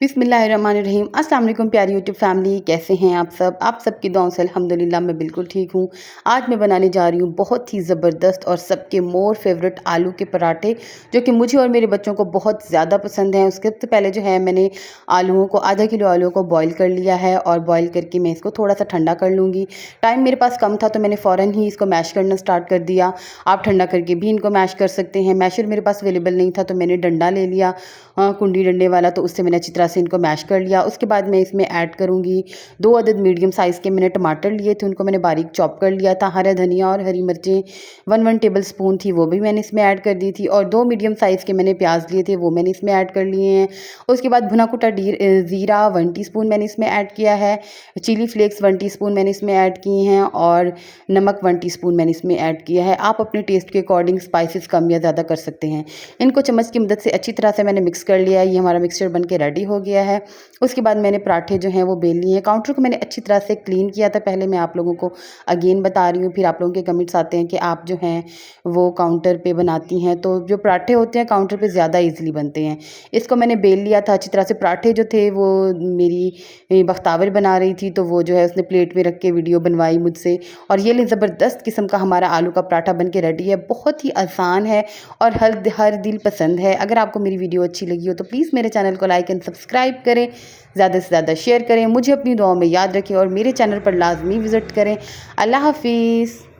बिस्मिल्लाहिर्रहमानिर्रहीम। अस्सलाम वालेकुम प्यारी यूट्यूब फैमिली, कैसे हैं आप सब? आप सबकी दुआओं से अल्हम्दुलिल्लाह मैं बिल्कुल ठीक हूँ। आज मैं बनाने जा रही हूँ बहुत ही ज़बरदस्त और सबके मोर फेवरेट आलू के पराठे, जो कि मुझे और मेरे बच्चों को बहुत ज़्यादा पसंद हैं। उसके सबसे पहले जो है मैंने आधा किलो आलूओं को बॉईल कर लिया है और बॉईल करके मैं इसको थोड़ा सा ठंडा कर लूँगी। टाइम मेरे पास कम था तो मैंने फ़ौरन ही इसको मैश करना स्टार्ट कर दिया। आप ठंडा करके भी इनको मैश कर सकते हैं। मैशर मेरे पास अवेलेबल नहीं था तो मैंने डंडा ले लिया, कुंडी डंडे वाला, तो उससे मैंने अच्छी तरह से इनको मैश कर लिया। उसके बाद मैं इसमें ऐड करूँगी 2 अदद मीडियम साइज़ के मैंने टमाटर लिए थे, उनको मैंने बारीक चॉप कर लिया था। हरा धनिया और हरी मिर्चें 1 टेबल स्पून थी, वो भी मैंने इसमें ऐड कर दी थी। और 2 मीडियम साइज़ के मैंने प्याज लिए थे, वो मैंने इसमें ऐड कर लिए हैं। उसके बाद भुना कुटा ज़ीरा 1 टीस्पून मैंने इसमें ऐड किया है। चिली फ्लेक्स 1 टीस्पून मैंने इसमें ऐड किए हैं और नमक 1 टीस्पून मैंने इसमें ऐड किया है। आप अपने टेस्ट के अकॉर्डिंग स्पाइसेस कम या ज़्यादा कर सकते हैं। इनको चम्मच की मदद से अच्छी तरह से मैंने मिक्स कर लिया है। ये हमारा मिक्सचर बन के रेडी हो गया है। उसके बाद मैंने पराठे जो हैं वो बेल लिए हैं। काउंटर को मैंने अच्छी तरह से क्लीन किया था पहले, मैं आप लोगों को अगेन बता रही हूँ। फिर आप लोगों के कमेंट्स आते हैं कि आप जो हैं वो काउंटर पे बनाती हैं, तो जो पराठे होते हैं काउंटर पे ज़्यादा ईज़िली बनते हैं। इसको मैंने बेल लिया था अच्छी तरह से। पराठे जो थे वो मेरी बख्तावर बना रही थी, तो वो जो है उसने प्लेट में रख के वीडियो बनवाई मुझसे। और ये ले ज़बरदस्त किस्म का हमारा आलू का पराठा बन के रेडी है। बहुत ही आसान है और हर दिल पसंद है। अगर आपको मेरी वीडियो अच्छी लगी हो तो प्लीज़ मेरे चैनल को लाइक एंड सब्सक्राइब करें, ज़्यादा से ज़्यादा शेयर करें, मुझे अपनी दुआओं में याद रखें और मेरे चैनल पर लाजमी विज़िट करें। अल्लाह हाफिज़।